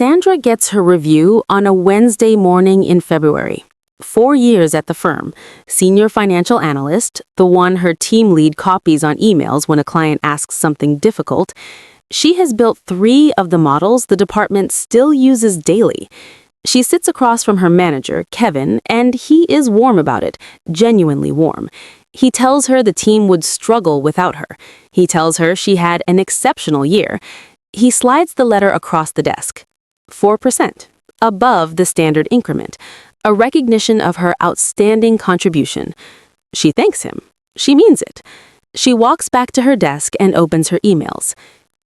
Sandra gets her review on a Wednesday morning in February. 4 years at the firm, senior financial analyst, the one her team lead copies on emails when a client asks something difficult. She has built 3 of the models the department still uses daily. She sits across from her manager, Kevin, and he is warm about it, genuinely warm. He tells her the team would struggle without her. He tells her she had an exceptional year. He slides the letter across the desk. 4%, above the standard increment, a recognition of her outstanding contribution. She thanks him. She means it. She walks back to her desk and opens her emails.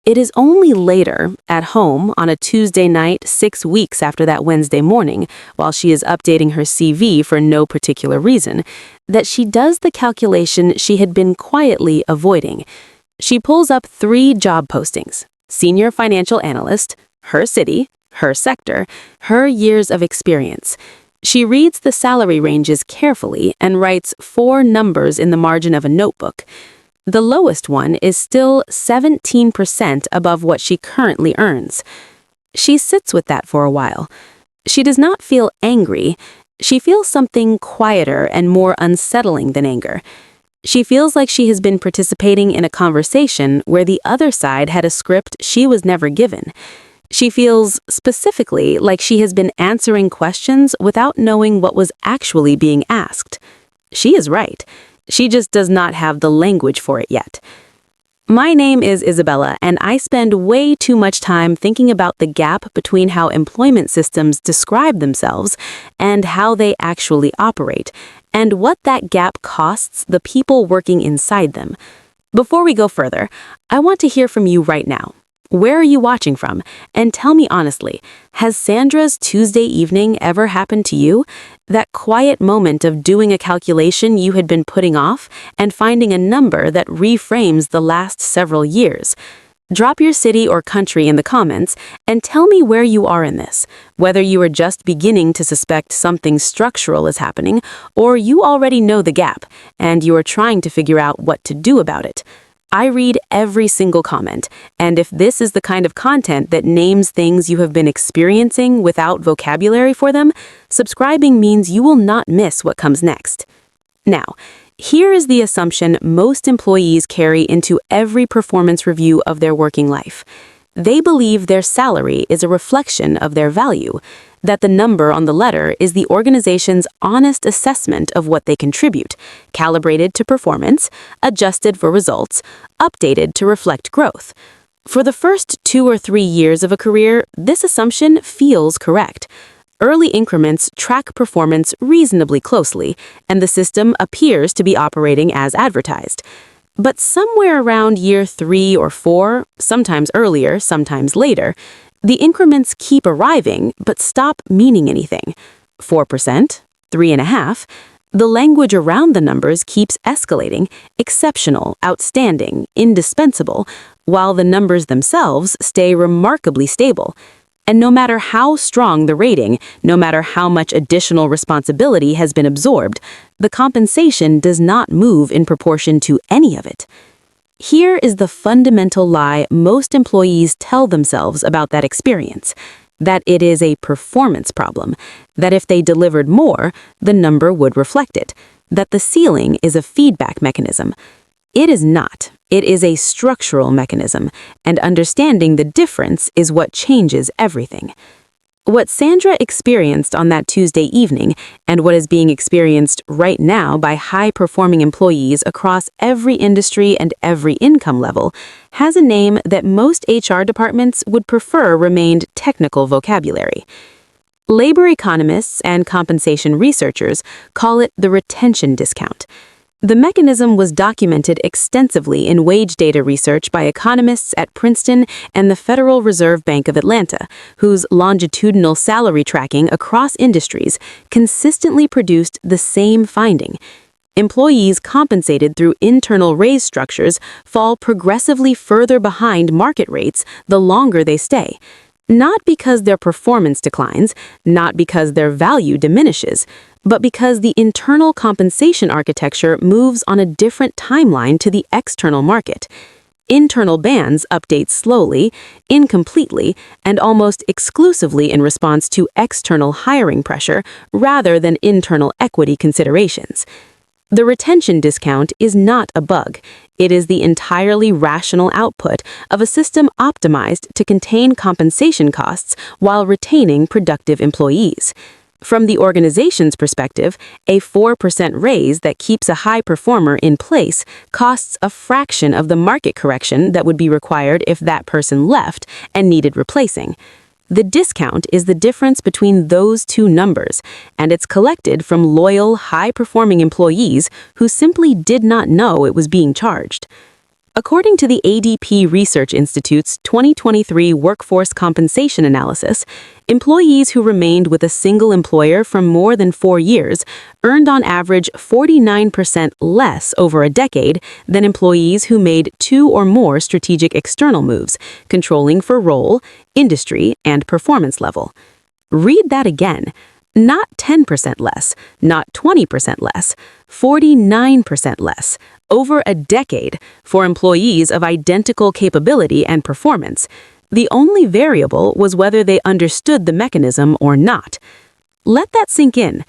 It is only later, at home, on a Tuesday night 6 weeks after that Wednesday morning, while she is updating her CV for no particular reason, that she does the calculation she had been quietly avoiding. She pulls up 3 job postings: senior financial analyst, her city, her sector, her years of experience. She reads the salary ranges carefully and writes 4 numbers in the margin of a notebook. The lowest one is still 17% above what she currently earns. She sits with that for a while. She does not feel angry. She feels something quieter and more unsettling than anger. She feels like she has been participating in a conversation where the other side had a script she was never given. She feels, specifically, like she has been answering questions without knowing what was actually being asked. She is right. She just does not have the language for it yet. My name is Isabella, and I spend way too much time thinking about the gap between how employment systems describe themselves and how they actually operate, and what that gap costs the people working inside them. Before we go further, I want to hear from you right now. Where are you watching from? And tell me honestly, has Sandra's Tuesday evening ever happened to you? That quiet moment of doing a calculation you had been putting off and finding a number that reframes the last several years. Drop your city or country in the comments and tell me where you are in this, whether you are just beginning to suspect something structural is happening, or you already know the gap and you are trying to figure out what to do about it. I read every single comment, and if this is the kind of content that names things you have been experiencing without vocabulary for them, subscribing means you will not miss what comes next. Now, here is the assumption most employees carry into every performance review of their working life. They believe their salary is a reflection of their value, that the number on the letter is the organization's honest assessment of what they contribute, calibrated to performance, adjusted for results, updated to reflect growth. For the first 2 or 3 years of a career, this assumption feels correct. Early increments track performance reasonably closely, and the system appears to be operating as advertised. But somewhere around year 3 or 4, sometimes earlier, sometimes later, the increments keep arriving but stop meaning anything. 4%, 3.5%. The language around the numbers keeps escalating: exceptional, outstanding, indispensable, while the numbers themselves stay remarkably stable. And no matter how strong the rating, no matter how much additional responsibility has been absorbed, the compensation does not move in proportion to any of it. Here is the fundamental lie most employees tell themselves about that experience: that it is a performance problem, that if they delivered more, the number would reflect it, that the ceiling is a feedback mechanism. It is not. It is a structural mechanism, and understanding the difference is what changes everything. What Sandra experienced on that Tuesday evening, and what is being experienced right now by high-performing employees across every industry and every income level, has a name that most HR departments would prefer remained technical vocabulary. Labor economists and compensation researchers call it the retention discount. The mechanism was documented extensively in wage data research by economists at Princeton and the Federal Reserve Bank of Atlanta, whose longitudinal salary tracking across industries consistently produced the same finding. Employees compensated through internal raise structures fall progressively further behind market rates the longer they stay. Not because their performance declines, not because their value diminishes, but because the internal compensation architecture moves on a different timeline to the external market. Internal bands update slowly, incompletely, and almost exclusively in response to external hiring pressure rather than internal equity considerations. The retention discount is not a bug. It is the entirely rational output of a system optimized to contain compensation costs while retaining productive employees. From the organization's perspective, a 4% raise that keeps a high performer in place costs a fraction of the market correction that would be required if that person left and needed replacing. The discount is the difference between those two numbers, and it's collected from loyal, high-performing employees who simply did not know it was being charged. According to the ADP Research Institute's 2023 Workforce Compensation Analysis, employees who remained with a single employer for more than 4 years earned on average 49% less over a decade than employees who made 2 or more strategic external moves, controlling for role, industry, and performance level. Read that again. Not 10% less, not 20% less, 49% less, over a decade for employees of identical capability and performance. The only variable was whether they understood the mechanism or not. Let that sink in.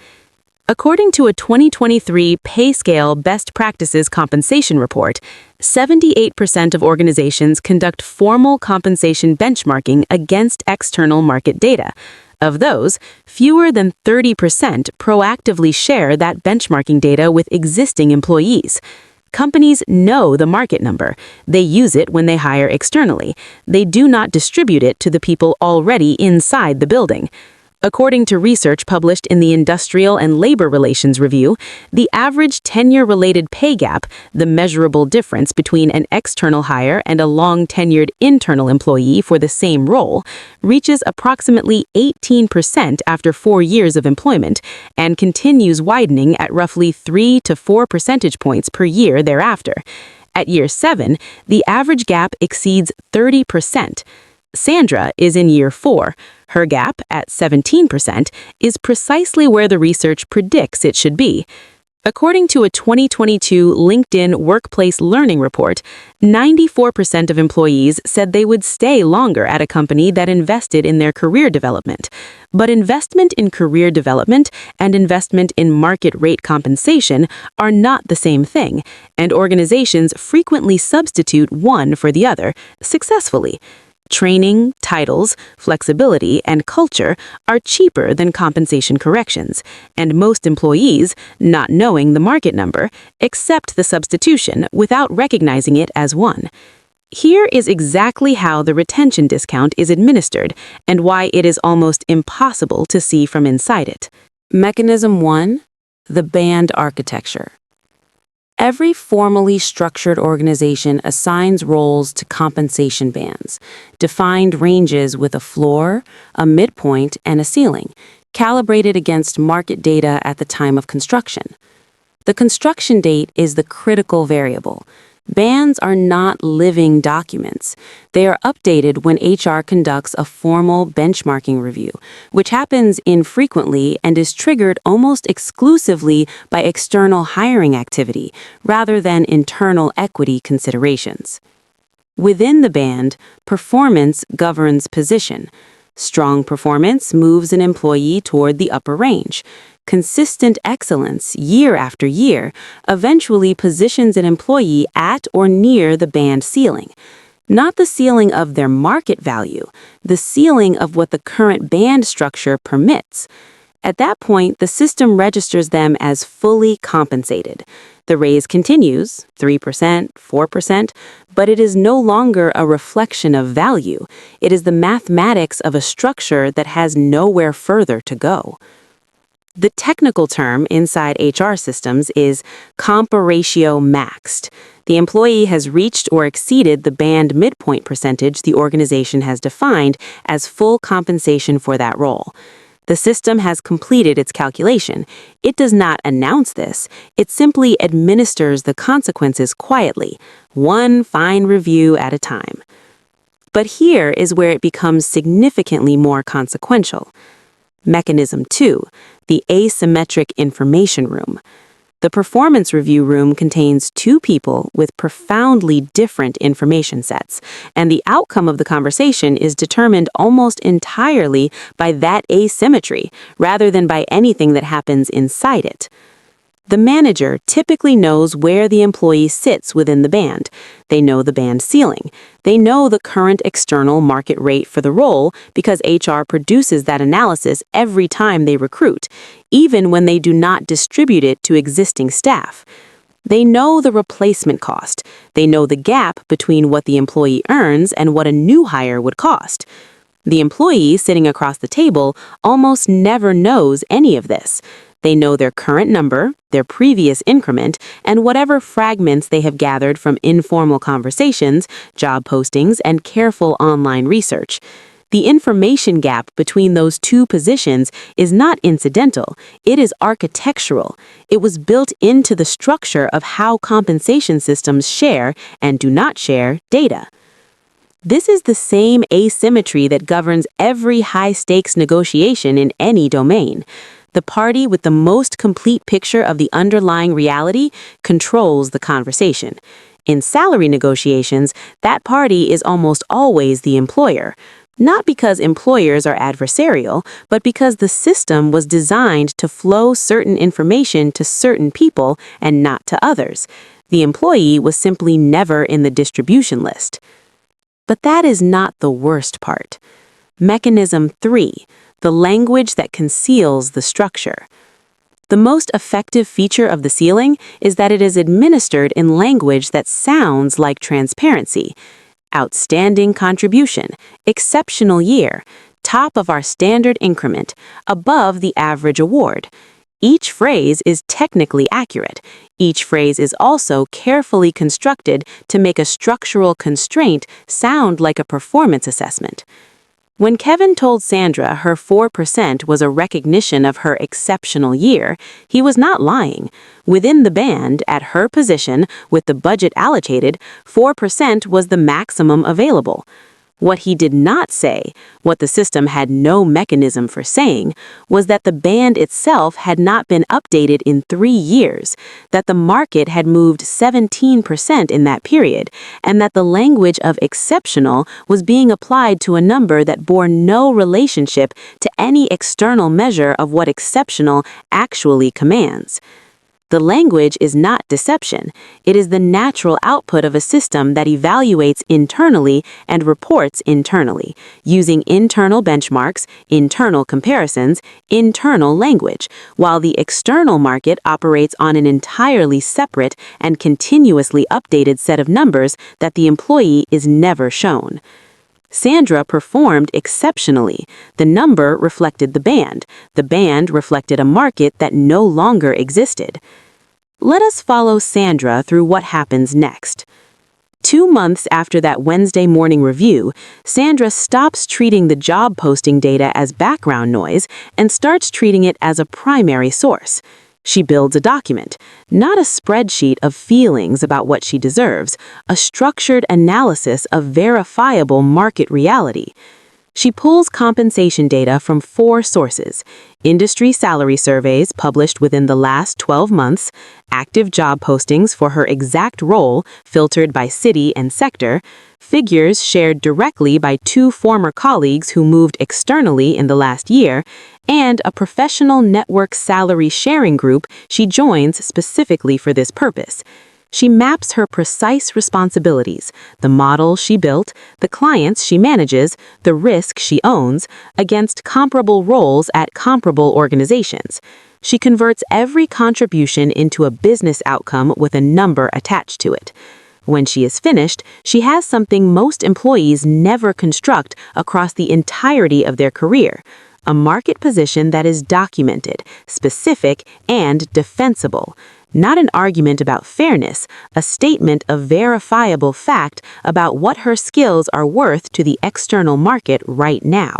According to a 2023 Pay Scale Best Practices Compensation Report, 78% of organizations conduct formal compensation benchmarking against external market data. Of those, fewer than 30% proactively share that benchmarking data with existing employees. Companies know the market number. They use it when they hire externally. They do not distribute it to the people already inside the building. According to research published in the Industrial and Labor Relations Review, the average tenure-related pay gap, the measurable difference between an external hire and a long-tenured internal employee for the same role, reaches approximately 18% after 4 years of employment and continues widening at roughly 3 to 4 percentage points per year thereafter. At year 7, the average gap exceeds 30%. Sandra is in year 4. Her gap, at 17%, is precisely where the research predicts it should be. According to a 2022 LinkedIn Workplace Learning Report, 94% of employees said they would stay longer at a company that invested in their career development. But investment in career development and investment in market rate compensation are not the same thing, and organizations frequently substitute one for the other, successfully. Training, titles, flexibility, and culture are cheaper than compensation corrections, and most employees, not knowing the market number, accept the substitution without recognizing it as one. Here is exactly how the retention discount is administered and why it is almost impossible to see from inside it. Mechanism 1. The band architecture. Every formally structured organization assigns roles to compensation bands, defined ranges with a floor, a midpoint, and a ceiling, calibrated against market data at the time of construction. The construction date is the critical variable. Bands are not living documents. They are updated when HR conducts a formal benchmarking review, which happens infrequently and is triggered almost exclusively by external hiring activity rather than internal equity considerations. Within the band, performance governs position. Strong performance moves an employee toward the upper range. Consistent excellence, year after year, eventually positions an employee at or near the band ceiling. Not the ceiling of their market value, the ceiling of what the current band structure permits. At that point, the system registers them as fully compensated. The raise continues, 3%, 4%, but it is no longer a reflection of value. It is the mathematics of a structure that has nowhere further to go. The technical term inside HR systems is comp ratio maxed. The employee has reached or exceeded the band midpoint percentage the organization has defined as full compensation for that role. The system has completed its calculation. It does not announce this. It simply administers the consequences quietly, one fine review at a time. But here is where it becomes significantly more consequential. Mechanism 2, the asymmetric information room. The performance review room contains two people with profoundly different information sets, and the outcome of the conversation is determined almost entirely by that asymmetry, rather than by anything that happens inside it. The manager typically knows where the employee sits within the band. They know the band ceiling. They know the current external market rate for the role because HR produces that analysis every time they recruit, even when they do not distribute it to existing staff. They know the replacement cost. They know the gap between what the employee earns and what a new hire would cost. The employee sitting across the table almost never knows any of this. They know their current number, their previous increment, and whatever fragments they have gathered from informal conversations, job postings, and careful online research. The information gap between those two positions is not incidental, it is architectural. It was built into the structure of how compensation systems share and do not share data. This is the same asymmetry that governs every high-stakes negotiation in any domain. The party with the most complete picture of the underlying reality controls the conversation. In salary negotiations, that party is almost always the employer. Not because employers are adversarial, but because the system was designed to flow certain information to certain people and not to others. The employee was simply never in the distribution list. But that is not the worst part. Mechanism 3. The language that conceals the structure. The most effective feature of the ceiling is that it is administered in language that sounds like transparency. Outstanding contribution, exceptional year, top of our standard increment, above the average award. Each phrase is technically accurate. Each phrase is also carefully constructed to make a structural constraint sound like a performance assessment. When Kevin told Sandra her 4% was a recognition of her exceptional year, he was not lying. Within the band, at her position, with the budget allocated, 4% was the maximum available. What he did not say, what the system had no mechanism for saying, was that the band itself had not been updated in 3 years, that the market had moved 17% in that period, and that the language of exceptional was being applied to a number that bore no relationship to any external measure of what exceptional actually commands. The language is not deception. It is the natural output of a system that evaluates internally and reports internally, using internal benchmarks, internal comparisons, internal language, while the external market operates on an entirely separate and continuously updated set of numbers that the employee is never shown. Sandra performed exceptionally. The number reflected the band. The band reflected a market that no longer existed. Let us follow Sandra through what happens next. 2 months after that Wednesday morning review, Sandra stops treating the job posting data as background noise and starts treating it as a primary source. She builds a document, not a spreadsheet of feelings about what she deserves, a structured analysis of verifiable market reality. She pulls compensation data from 4 sources: industry salary surveys published within the last 12 months, active job postings for her exact role filtered by city and sector, figures shared directly by 2 former colleagues who moved externally in the last year, and a professional network salary sharing group she joins specifically for this purpose. She maps her precise responsibilities, the model she built, the clients she manages, the risk she owns, against comparable roles at comparable organizations. She converts every contribution into a business outcome with a number attached to it. When she is finished, she has something most employees never construct across the entirety of their career: a market position that is documented, specific, and defensible. Not an argument about fairness, a statement of verifiable fact about what her skills are worth to the external market right now.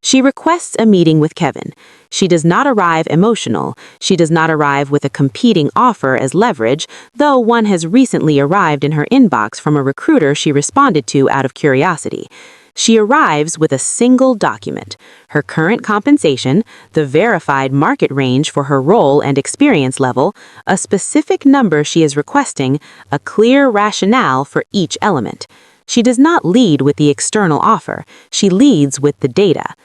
She requests a meeting with Kevin. She does not arrive emotional. She does not arrive with a competing offer as leverage, though one has recently arrived in her inbox from a recruiter she responded to out of curiosity. She arrives with a single document: her current compensation, the verified market range for her role and experience level, a specific number she is requesting, a clear rationale for each element. She does not lead with the external offer, she leads with the data.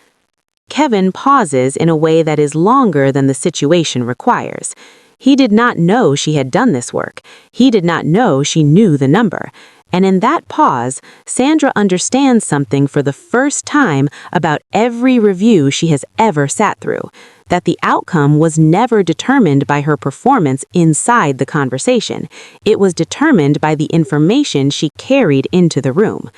Kevin pauses in a way that is longer than the situation requires. He did not know she had done this work. He did not know she knew the number. And in that pause, Sandra understands something for the first time about every review she has ever sat through: that the outcome was never determined by her performance inside the conversation. It was determined by the information she carried into the room.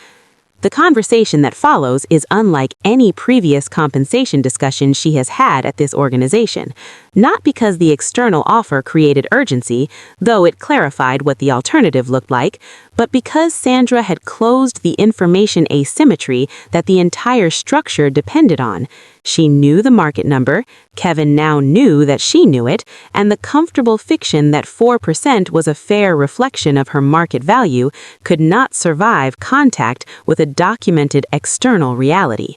The conversation that follows is unlike any previous compensation discussion she has had at this organization, not because the external offer created urgency, though it clarified what the alternative looked like, but because Sandra had closed the information asymmetry that the entire structure depended on. She knew the market number, Kevin now knew that she knew it, and the comfortable fiction that 4% was a fair reflection of her market value could not survive contact with a documented external reality.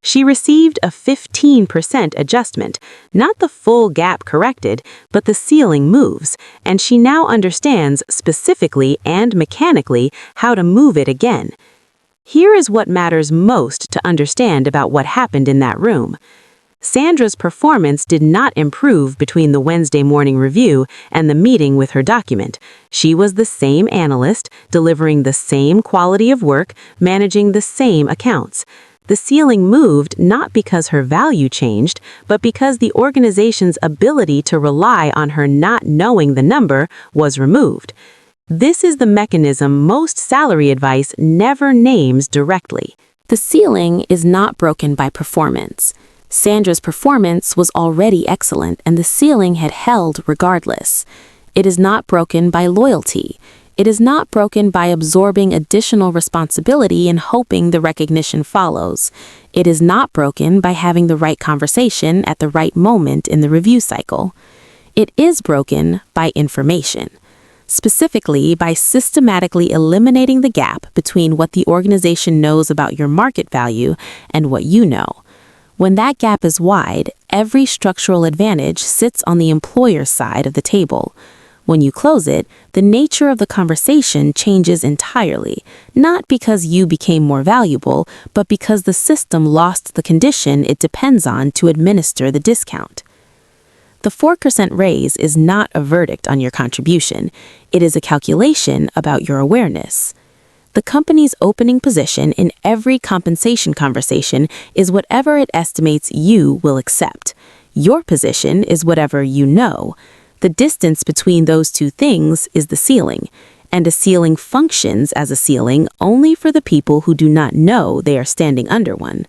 She received a 15% adjustment, not the full gap corrected, but the ceiling moves, and she now understands specifically and mechanically how to move it again. Here is what matters most to understand about what happened in that room. Sandra's performance did not improve between the Wednesday morning review and the meeting with her document. She was the same analyst, delivering the same quality of work, managing the same accounts. The ceiling moved not because her value changed, but because the organization's ability to rely on her not knowing the number was removed. This is the mechanism most salary advice never names directly. The ceiling is not broken by performance. Sandra's performance was already excellent, and the ceiling had held regardless. It is not broken by loyalty. It is not broken by absorbing additional responsibility and hoping the recognition follows. It is not broken by having the right conversation at the right moment in the review cycle. It is broken by information. Specifically by systematically eliminating the gap between what the organization knows about your market value and what you know. When that gap is wide, every structural advantage sits on the employer's side of the table. When you close it, the nature of the conversation changes entirely, not because you became more valuable, but because the system lost the condition it depends on to administer the discount. The 4% raise is not a verdict on your contribution. It is a calculation about your awareness. The company's opening position in every compensation conversation is whatever it estimates you will accept. Your position is whatever you know. The distance between those two things is the ceiling, and a ceiling functions as a ceiling only for the people who do not know they are standing under one.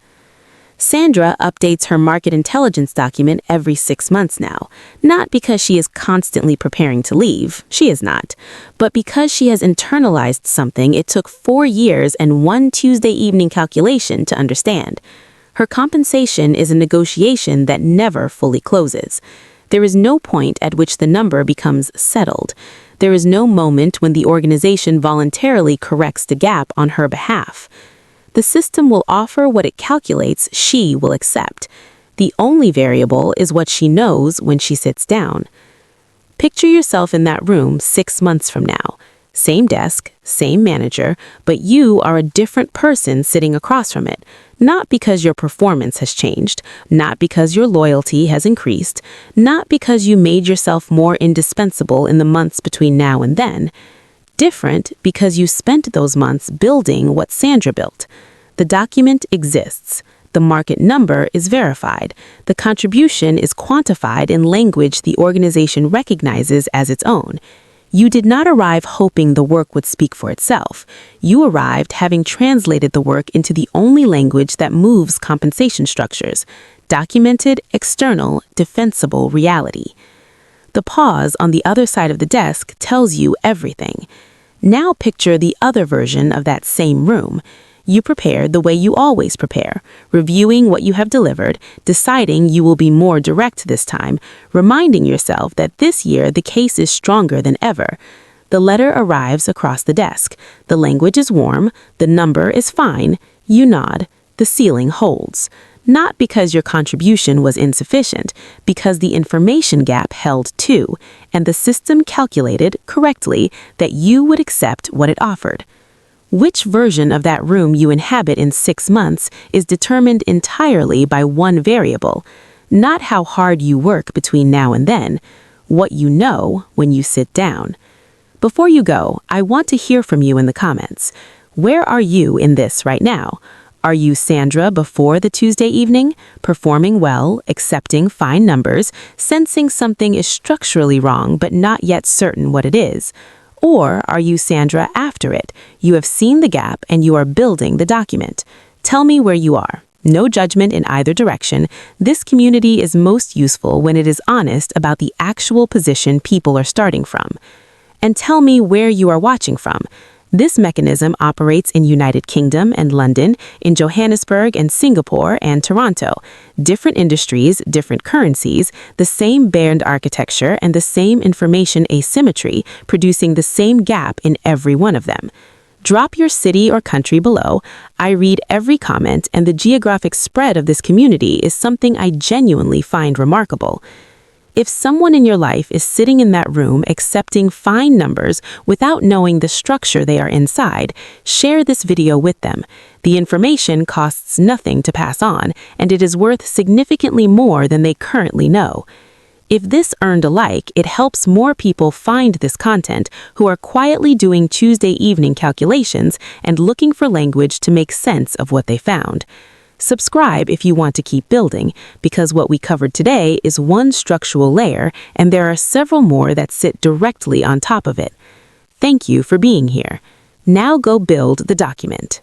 Sandra updates her market intelligence document every 6 months now, not because she is constantly preparing to leave, she is not, but because she has internalized something it took 4 years and 1 Tuesday evening calculation to understand. Her compensation is a negotiation that never fully closes. There is no point at which the number becomes settled. There is no moment when the organization voluntarily corrects the gap on her behalf. The system will offer what it calculates she will accept. The only variable is what she knows when she sits down. Picture yourself in that room 6 months from now. Same desk, same manager, but you are a different person sitting across from it. Not because your performance has changed, not because your loyalty has increased, not because you made yourself more indispensable in the months between now and then. Different because you spent those months building what Sandra built. The document exists. The market number is verified. The contribution is quantified in language the organization recognizes as its own. You did not arrive hoping the work would speak for itself. You arrived having translated the work into the only language that moves compensation structures: documented, external, defensible reality. The pause on the other side of the desk tells you everything. Now picture the other version of that same room. You prepared the way you always prepare, reviewing what you have delivered, deciding you will be more direct this time, reminding yourself that this year the case is stronger than ever. The letter arrives across the desk. The language is warm. The number is fine. You nod. The ceiling holds. Not because your contribution was insufficient, because the information gap held too, and the system calculated correctly that you would accept what it offered. Which version of that room you inhabit in 6 months is determined entirely by one variable, not how hard you work between now and then, what you know when you sit down. Before you go, I want to hear from you in the comments. Where are you in this right now? Are you Sandra before the Tuesday evening, performing well, accepting fine numbers, sensing something is structurally wrong but not yet certain what it is? Or are you Sandra after it? You have seen the gap and you are building the document. Tell me where you are. No judgment in either direction. This community is most useful when it is honest about the actual position people are starting from. And tell me where you are watching from. This mechanism operates in United Kingdom and London, in Johannesburg and Singapore and Toronto. Different industries, different currencies, the same band architecture and the same information asymmetry, producing the same gap in every one of them. Drop your city or country below. I read every comment, and the geographic spread of this community is something I genuinely find remarkable. If someone in your life is sitting in that room accepting fine numbers without knowing the structure they are inside, share this video with them. The information costs nothing to pass on, and it is worth significantly more than they currently know. If this earned a like, it helps more people find this content who are quietly doing Tuesday evening calculations and looking for language to make sense of what they found. Subscribe if you want to keep building, because what we covered today is one structural layer, and there are several more that sit directly on top of it. Thank you for being here. Now go build the document.